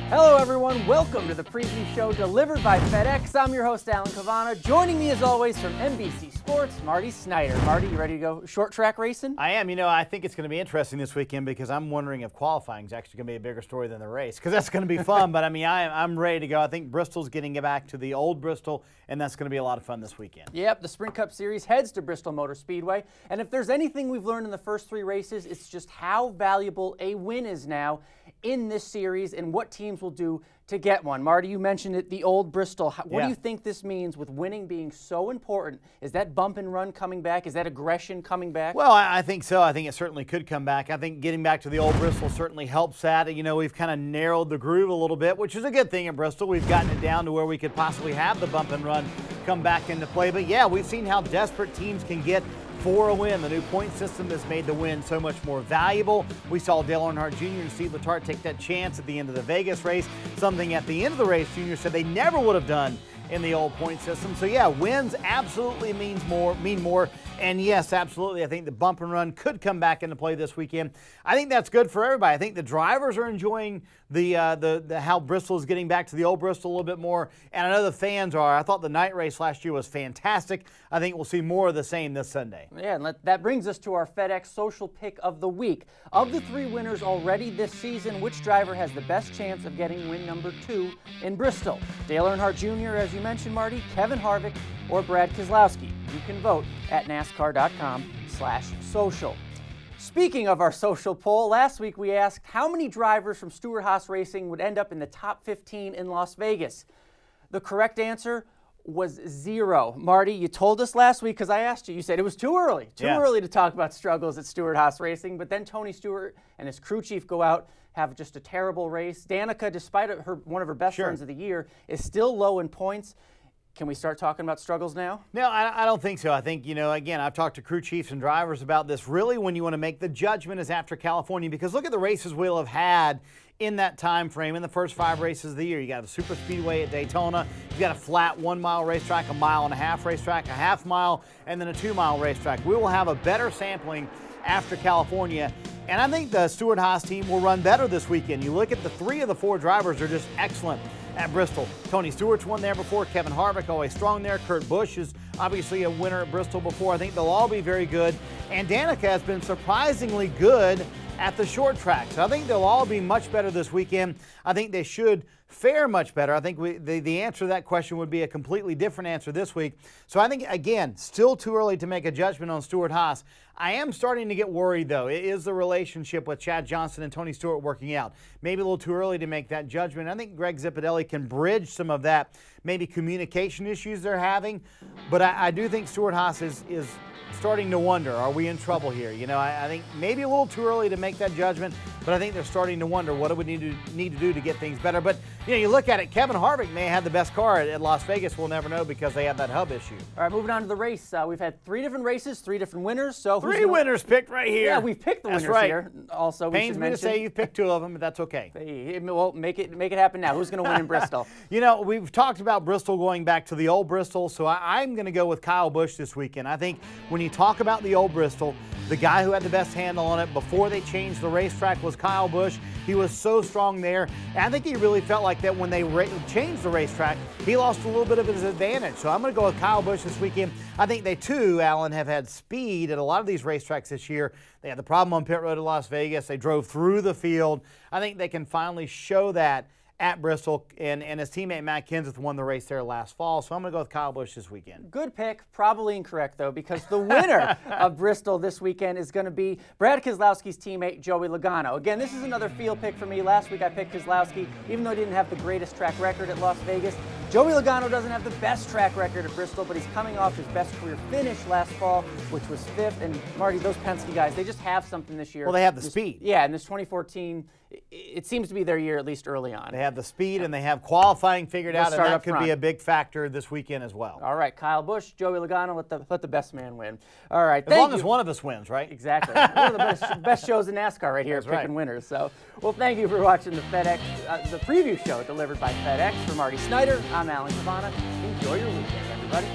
Hello everyone, welcome to the preview show delivered by FedEx. I'm your host, Alan Cavana. Joining me as always from NBC Sports, Marty Snyder. Marty, you ready to go short track racing? I am. You know, I think it's going to be interesting this weekend because I'm wondering if qualifying is actually going to be a bigger story than the race, because that's going to be fun. But I mean, I'm ready to go. I think Bristol's getting back to the old Bristol, and that's going to be a lot of fun this weekend. Yep, the Sprint Cup Series heads to Bristol Motor Speedway. And if there's anything we've learned in the first three races, it's just how valuable a win is now in this series and what teams will do to get one. Marty, you mentioned it, the old Bristol. What do you think this means with winning being so important? Is that bump and run coming back? Is that aggression coming back? Well, I think so. I think it certainly could come back. I think getting back to the old Bristol certainly helps that. You know, we've kind of narrowed the groove a little bit, which is a good thing in Bristol. We've gotten it down to where we could possibly have the bump and run come back into play. But yeah, we've seen how desperate teams can get for a win. The new point system has made the win so much more valuable. We saw Dale Earnhardt Jr. and Steve Letarte take that chance at the end of the Vegas race, something at the end of the race Jr. said they never would have done in the old point system. So yeah, wins absolutely mean more. And yes, absolutely, I think the bump and run could come back into play this weekend. I think that's good for everybody. I think the drivers are enjoying the how Bristol is getting back to the old Bristol a little bit more, and I know the fans are. I thought the night race last year was fantastic. I think we'll see more of the same this Sunday. Yeah, and that brings us to our FedEx social pick of the week. Of the three winners already this season, which driver has the best chance of getting win number 2 in Bristol? Dale Earnhardt Jr., as you mentioned, Marty, Kevin Harvick, or Brad Keselowski? You can vote at NASCAR.com/social. Speaking of our social poll, last week we asked how many drivers from Stewart-Haas Racing would end up in the top 15 in Las Vegas. The correct answer was 0. Marty, you told us last week, because I asked you, you said it was too early to talk about struggles at Stewart-Haas Racing, but then Tony Stewart and his crew chief go out, have just a terrible race. Danica, despite one of her best runs of the year, is still low in points. Can we start talking about struggles now? No, I don't think so. I think, you know, again, I've talked to crew chiefs and drivers about this. Really, when you want to make the judgment is after California, because look at the races we'll have had in that time frame in the first 5 races of the year. You got the super speedway at Daytona. You've got a flat 1-mile racetrack, a 1.5-mile racetrack, a half-mile, and then a 2-mile racetrack. We will have a better sampling after California. And I think the Stewart-Haas team will run better this weekend. You look at the 3 of the 4 drivers are just excellent at Bristol. Tony Stewart's won there before. Kevin Harvick always strong there. Kurt Busch is obviously a winner at Bristol before. I think they'll all be very good. And Danica has been surprisingly good at the short track. So I think they'll all be much better this weekend. I think they should fare much better. I think the answer to that question would be a completely different answer this week. So I think, again, still too early to make a judgment on Stewart-Haas. I am starting to get worried, though. It is the relationship with Chad Johnson and Tony Stewart working out. Maybe a little too early to make that judgment. I think Greg Zipadelli can bridge some of that, maybe communication issues they're having. But I do think Stewart-Haas is starting to wonder, are we in trouble here? You know, I think maybe a little too early to make that judgment, but I think they're starting to wonder what do we need to do to get things better. But, you know, you look at it, Kevin Harvick may have the best car at Las Vegas. We'll never know because they have that hub issue. All right, moving on to the race. We've had 3 different races, 3 different winners. So 3 winners picked right here. Yeah, we've picked the winners here. Also, pains me to say you picked 2 of them, but that's okay. Well, make it happen now. Who's going to win in Bristol? You know, we've talked about Bristol going back to the old Bristol, so I'm going to go with Kyle Busch this weekend. I think when you talk about the old Bristol, the guy who had the best handle on it before they changed the racetrack was Kyle Busch. He was so strong there. And I think he really felt like that when they changed the racetrack, he lost a little bit of his advantage. So I'm going to go with Kyle Busch this weekend. I think they, too, Alan, have had speed at a lot of these racetracks this year. They had the problem on pit road at Las Vegas. They drove through the field. I think they can finally show that at Bristol, and his teammate Matt Kenseth won the race there last fall, so I'm going to go with Kyle Busch this weekend. Good pick, probably incorrect though, because the winner of Bristol this weekend is going to be Brad Keselowski's teammate Joey Logano. Again, this is another field pick for me. Last week I picked Keselowski, even though he didn't have the greatest track record at Las Vegas. Joey Logano doesn't have the best track record at Bristol, but he's coming off his best career finish last fall, which was 5th. And Marty, those Penske guys, they just have something this year. Well, they have the speed. Yeah, and this 2014, it seems to be their year, at least early on. They have the speed and they have qualifying figured out, and that could be a big factor this weekend as well. All right, Kyle Busch, Joey Logano, let the best man win. All right, as long as one of us wins, right? Exactly. One of the best shows in NASCAR right here, picking winners. So, well, thank you for watching the FedEx, the preview show delivered by FedEx. For Marty Snyder, I'm Alan Cavana. Enjoy your weekend, everybody.